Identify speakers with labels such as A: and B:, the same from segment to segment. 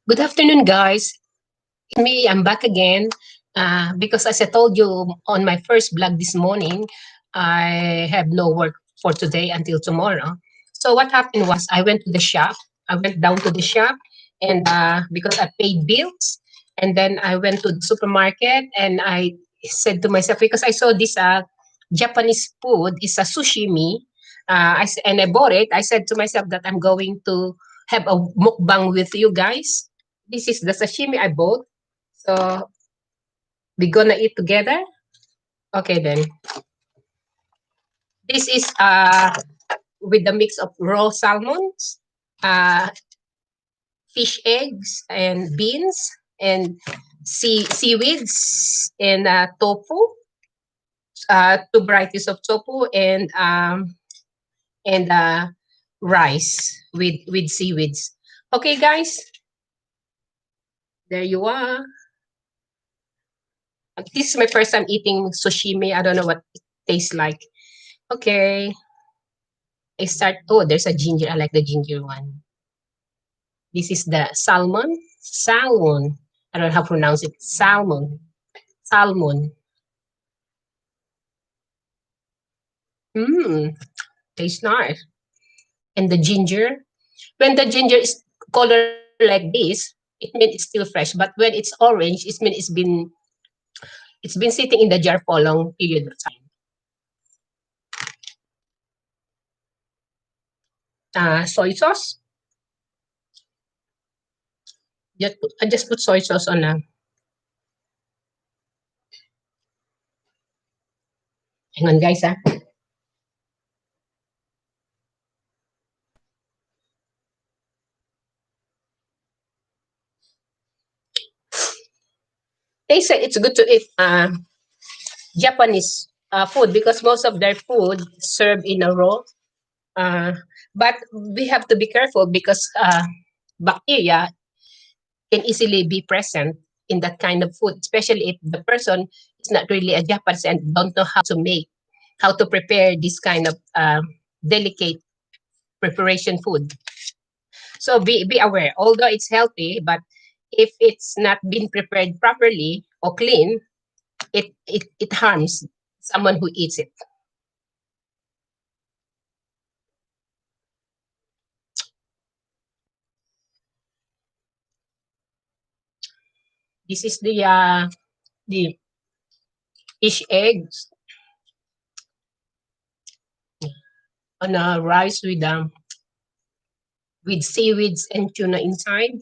A: Good afternoon, guys. It's me. I'm back again because, as I told you on my first vlog this morning, I have no work for today until tomorrow. So what happened was I went to the shop. I went down to the shop, and because I paid bills, and then I went to the supermarket, and I said to myself, because I saw this Japanese food is a sushimi, and I bought it. I said to myself that I'm going to have a mukbang with you guys. This is the sashimi I bought. So we gonna eat together. Okay then. This is with the mix of raw salmons, uh, fish eggs and beans and seaweeds and tofu. Two varieties of tofu and rice with seaweeds. Okay, guys, there you are. This is my first time eating sushimi. I don't know what it tastes like. Okay, I start. Oh, there's a ginger. I like the ginger one. This is the salmon. Salmon. I don't know how to pronounce it. Salmon. Salmon. Mmm. Tastes nice. And the ginger. When the ginger is color like this, it means it's still fresh. But when it's orange, it means it's been sitting in the jar for a long period of time. Soy sauce. I just put soy sauce on. Hang on, guys. They say it's good to eat Japanese food because most of their food served in a raw. Uh, but we have to be careful because bacteria can easily be present in that kind of food, especially if the person is not really a Japanese and don't know how to prepare this kind of delicate preparation food. So be aware. Although it's healthy, but if it's not been prepared properly or clean, it harms someone who eats it. This is the fish eggs on a rice with seaweeds and tuna inside.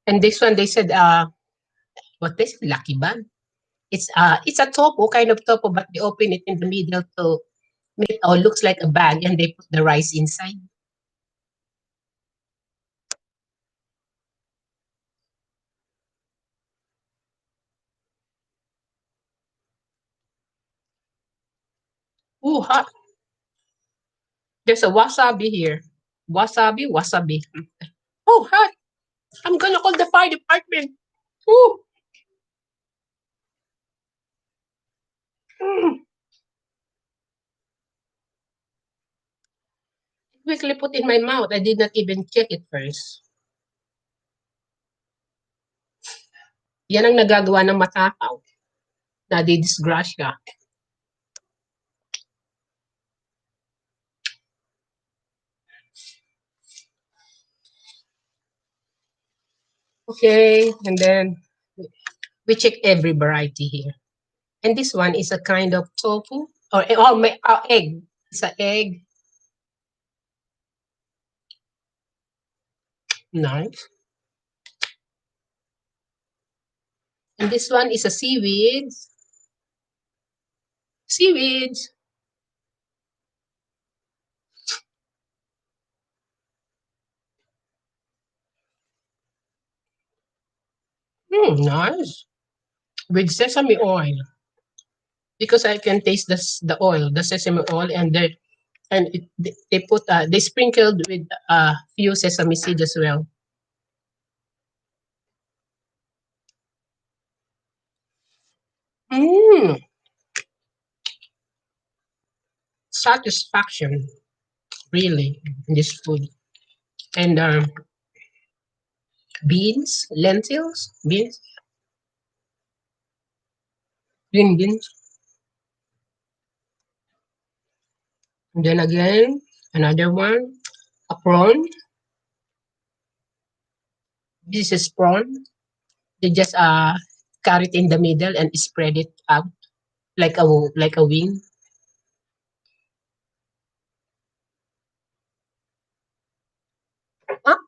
A: And this one they said what this lucky bag. It's a tofu, kind of tofu, but they open it in the middle to make it all looks like a bag and they put the rice inside. Ooh, hot. There's a wasabi here. Wasabi. Oh, hot. I'm gonna call the fire department. Ooh. Mm. Quickly put in my mouth. I did not even check it first. Yan ang nagagawa ng matakaw. Nadidisgrasya. Okay, and then we check every variety here. And this one is a kind of tofu or egg. It's an egg. Nice. And this one is a seaweed. Seaweed. Nice. With sesame oil. Because I can taste the oil, the sesame oil, they put they sprinkled with a few sesame seeds as well. Mm, satisfaction, really, in this food. And beans, lentils, beans, green beans. And then again, another one, a prawn. This is prawn. They just cut it in the middle and spread it out like a wing. Ah,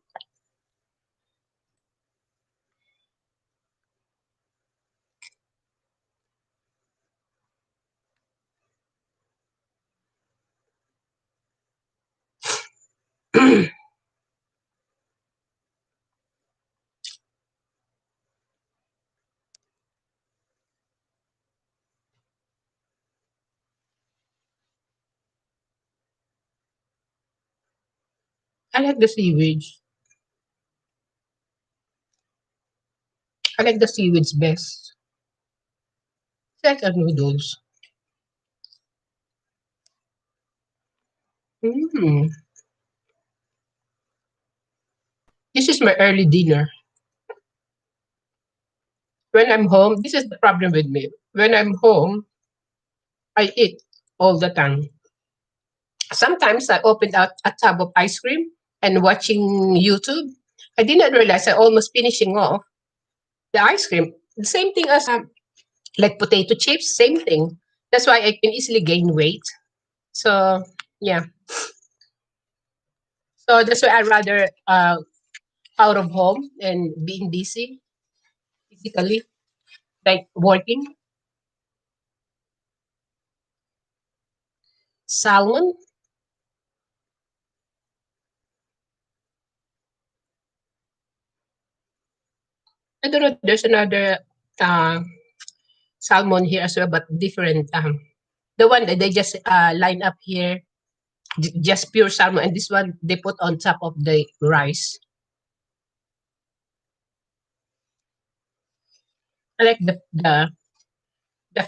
A: I like the seaweed. I like the seaweeds best. It's like a noodles. Mm. This is my early dinner. When I'm home, this is the problem with me. When I'm home, I eat all the time. Sometimes I opened out a tub of ice cream and watching YouTube. I didn't realize I almost finishing off the ice cream. The same thing as like potato chips, same thing. That's why I can easily gain weight. So yeah, so that's why I rather out of home and being busy physically, like working. Salmon. I don't know. There's another uh, salmon here as well, but different. The one that they just line up here, just pure salmon, and this one they put on top of the rice. I like the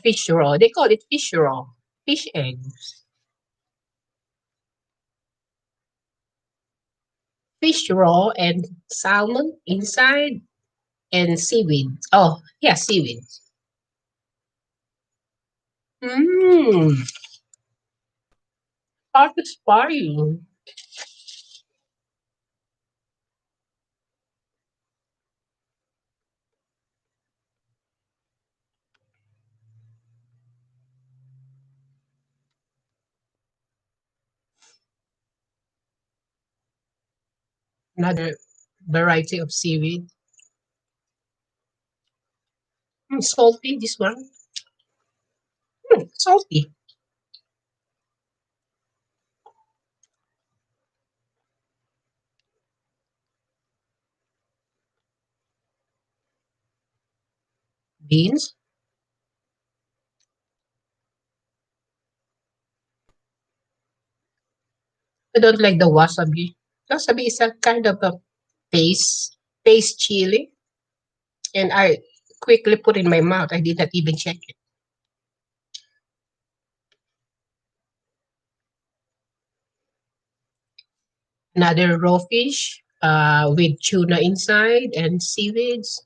A: fish roll. They call it fish roll, fish eggs, fish roll, and salmon inside, and seaweed. Oh yeah, seaweed. Mmm, satisfying. Another variety of seaweed. Salty. This one. Salty. Beans. I don't like the wasabi. Wasabi is a kind of a paste chili, and I quickly put in my mouth. I did not even check it. Another raw fish with tuna inside and seaweeds.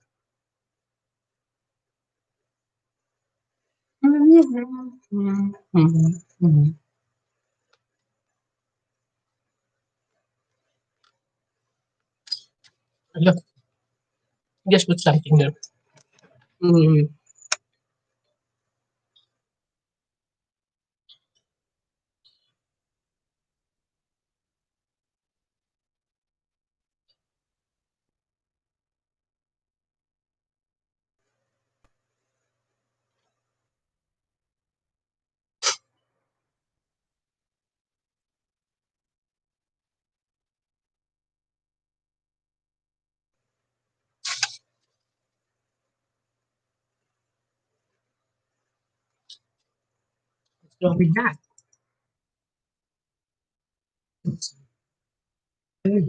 A: Look, just put something there. Mm, so with that, it's very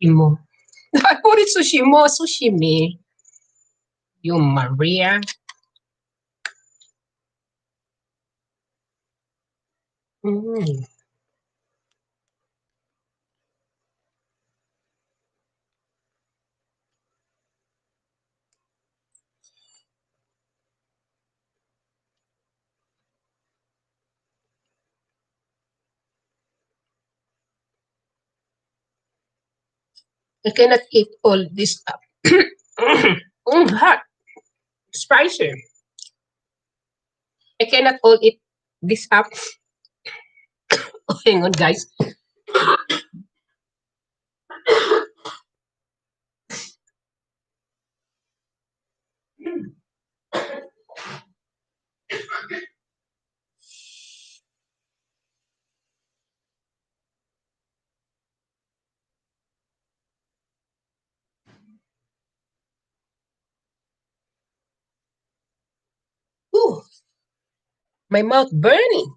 A: Shimo. I put it sushimo, sushimi. You Maria. Mm. I cannot eat all this up. Hot, spicy. I cannot all eat this up. Oh, hang on, guys. Ooh, my mouth burning.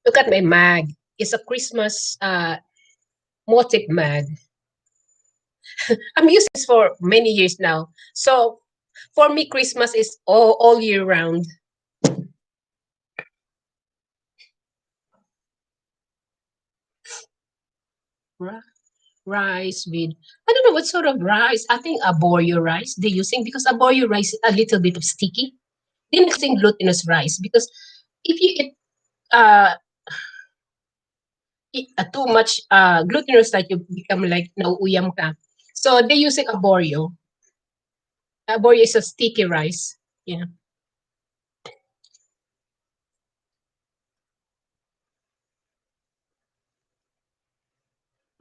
A: Look at my mug. It's a Christmas motif mug. I'm using this for many years now. So for me, Christmas is all year round. Ri- Rice with, I don't know what sort of rice. I think arborio rice they're using because arborio rice is a little bit of sticky. They're not using glutinous rice because if you uh, eat too much glutinous rice, you become like nauuyam ka. So they're using arborio. Arborio is a sticky rice. Yeah.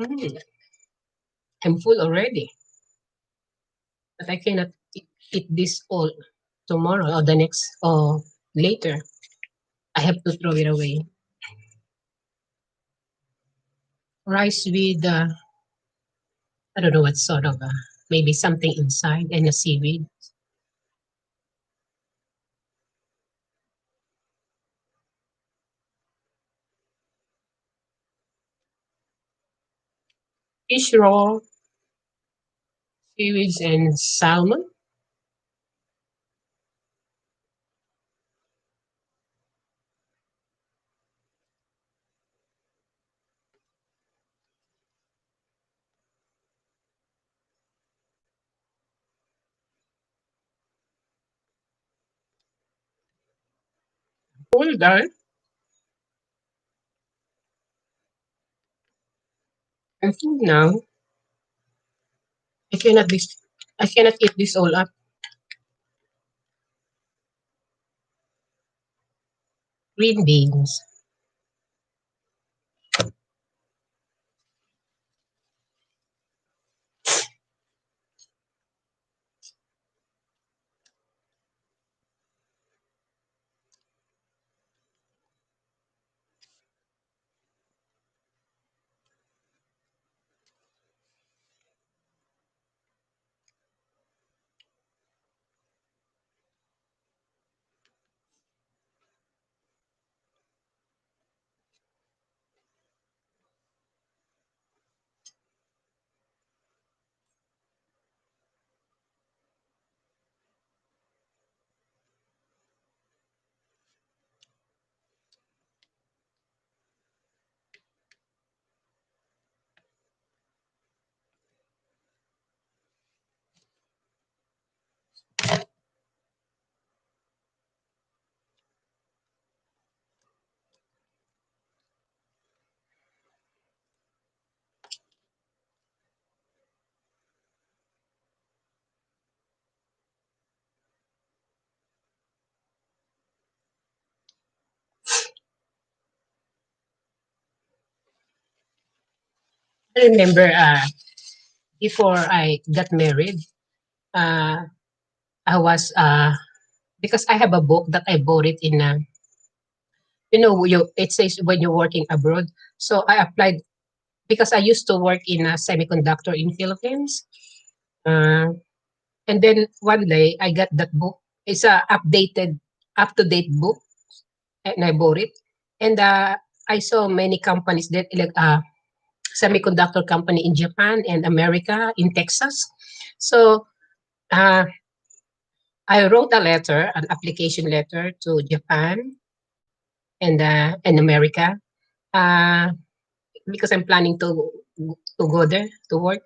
A: Mm, I'm full already, but I cannot eat this all tomorrow or the next or later. I have to throw it away. Rice with I don't know what sort of maybe something inside and a seaweed. Fish roll, seaweeds and salmon. All done. I think now I cannot this I cannot eat this all up. Green beans. I remember before I got married, uh, I was because I have a book that I bought it in You know, you it says when you're working abroad. So I applied because I used to work in a semiconductor in Philippines. Uh, and then one day I got that book. It's a updated, up to date book, and I bought it. And I saw many companies that like semiconductor company in Japan and America in Texas. So uh, I wrote a letter, an application letter to Japan and America uh, because I'm planning to go there to work.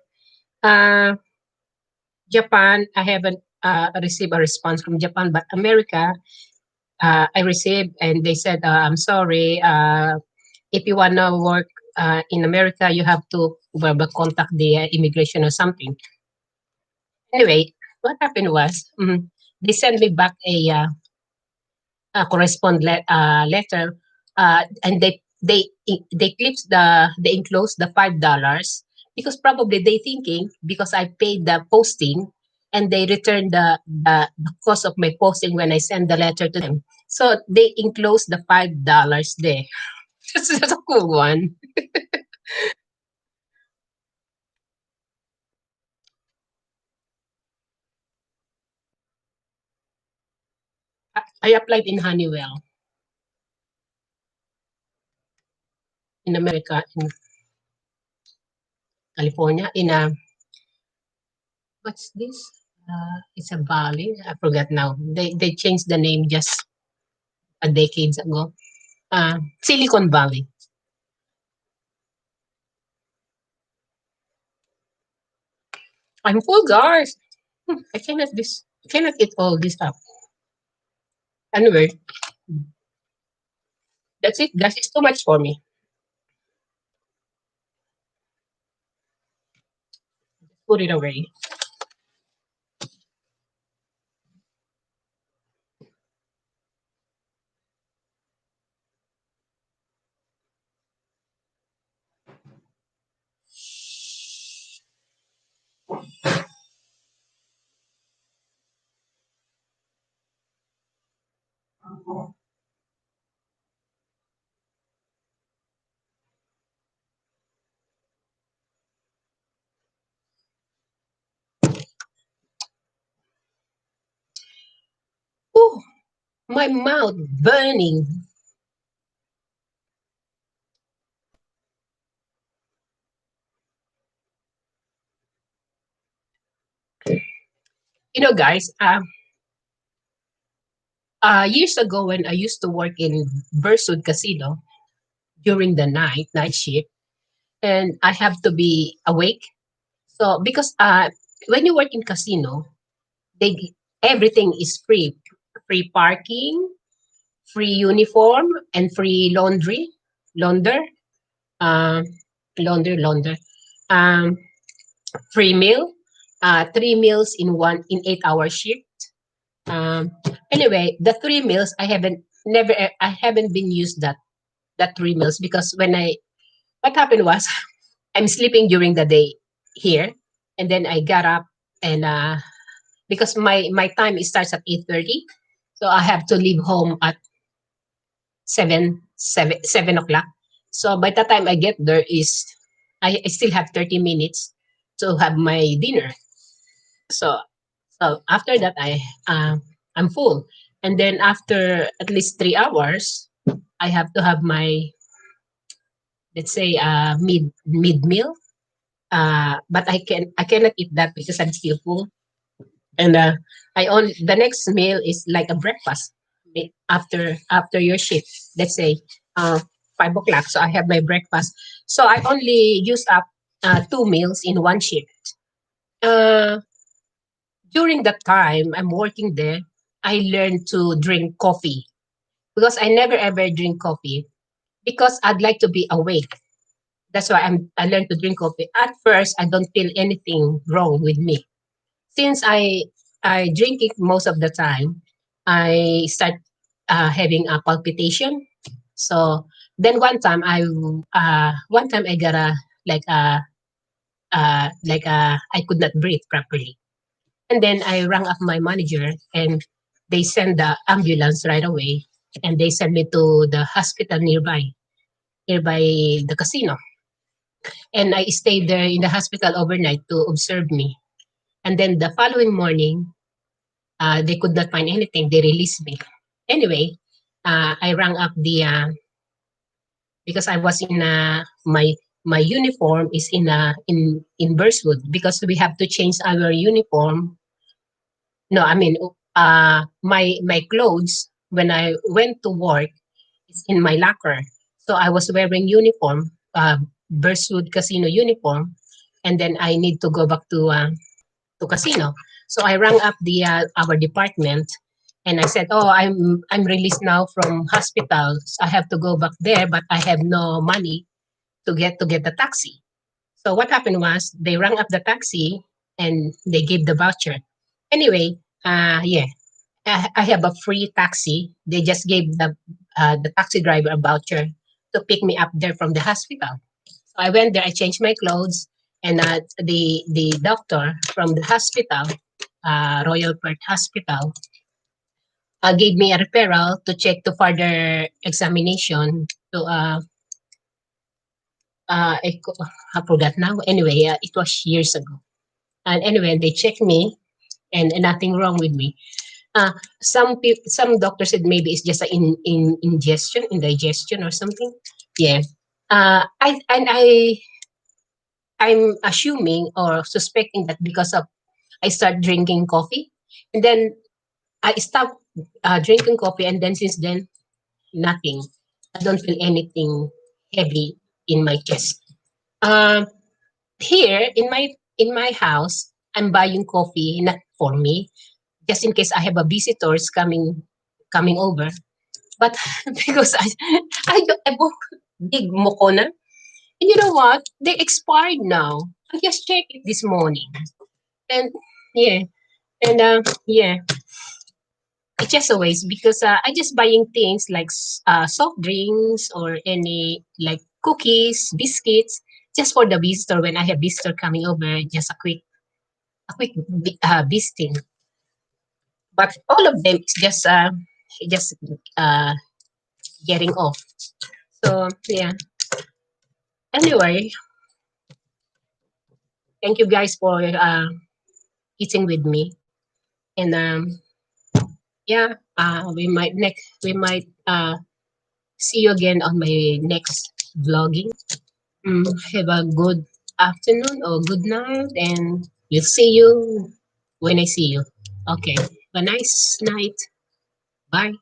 A: Uh, Japan, I haven't received a response from Japan, but America, I received, and they said, "I'm sorry. If you wanna work in America, you have to contact the immigration or something." Anyway, what happened was they sent me back a letter, and they clips they enclose the $5 because probably they thinking because I paid the posting and they return the cost of my posting when I send the letter to them. So they enclose the $5 there. That's a cool one. I applied in Honeywell in America, in California, in a what's this? It's a valley. I forgot now. They changed the name just a decades ago. Silicon Valley. I'm full, guys. I cannot eat all this up. Anyway, that's it. That is too much for me. Put it away. Oh, my mouth burning. You know, guys. Years ago when I used to work in Versud Casino during the night shift, and I have to be awake. So because when you work in casino, they everything is free, free parking, free uniform, and free launder, um, launder, um, free meal, 3 meals in 8 hour shift. Um, anyway, the 3 meals I haven't been used that 3 meals because what happened was I'm sleeping during the day here, and then I got up and because my time starts at 8:30, so I have to leave home at 7 o'clock. So by the time I get there I still have 30 minutes to have my dinner. So after that I'm full, and then after at least 3 hours, I have to have my, let's say, mid meal. But I cannot eat that because I'm still full. And I only the next meal is like a breakfast after your shift. Let's say 5 o'clock. So I have my breakfast. So I only use up 2 meals in one shift. Uh, During that time I'm working there, I learned to drink coffee because I never ever drink coffee because I'd like to be awake. That's why I learned to drink coffee. At first, I don't feel anything wrong with me. Since I drink it most of the time, I start having a palpitation. So then one time I got a like a I could not breathe properly, and then I rang up my manager and they send the ambulance right away. and they sent me to the hospital nearby the casino. And I stayed there in the hospital overnight to observe me. And then the following morning, they could not find anything. They released me. Anyway, I rang up the because I was in my uniform is in Burswood because we have to change our uniform. No, I mean my clothes when I went to work is in my locker. So I was wearing uniform, Burswood Casino uniform, and then I need to go back to casino. So I rang up the our department and I said, "Oh, I'm released now from hospital. So I have to go back there, but I have no money to get the taxi." So what happened was they rang up the taxi and they gave the voucher. Anyway, yeah, I have a free taxi. They just gave the taxi driver a voucher to pick me up there from the hospital. So I went there. I changed my clothes, and the doctor from the hospital, Royal Perth Hospital, gave me a referral to check to further examination to I forgot now. Anyway, it was years ago. And anyway, they checked me, and nothing wrong with me. Uh, some doctors said maybe it's just in indigestion or something. Yeah. I'm assuming or suspecting that because of I start drinking coffee, and then I stopped drinking coffee, and then since then nothing. I don't feel anything heavy in my chest. Um, Here in my house, I'm buying coffee not for me, just in case I have a visitors coming over. But because I bought big mokona, and you know what? They expired now. I just checked it this morning, and yeah, and yeah, it's just a waste because I just buying things like soft drinks or any like cookies, biscuits, just for the visitor when I have visitor coming over. Just a quick visiting, but all of them is just uh, getting off. So yeah. Anyway, thank you guys for eating with me, and yeah, we might see you again on my next vlogging. Have a good afternoon or good night, and we'll see you when I see you. Okay. Have a nice night. Bye.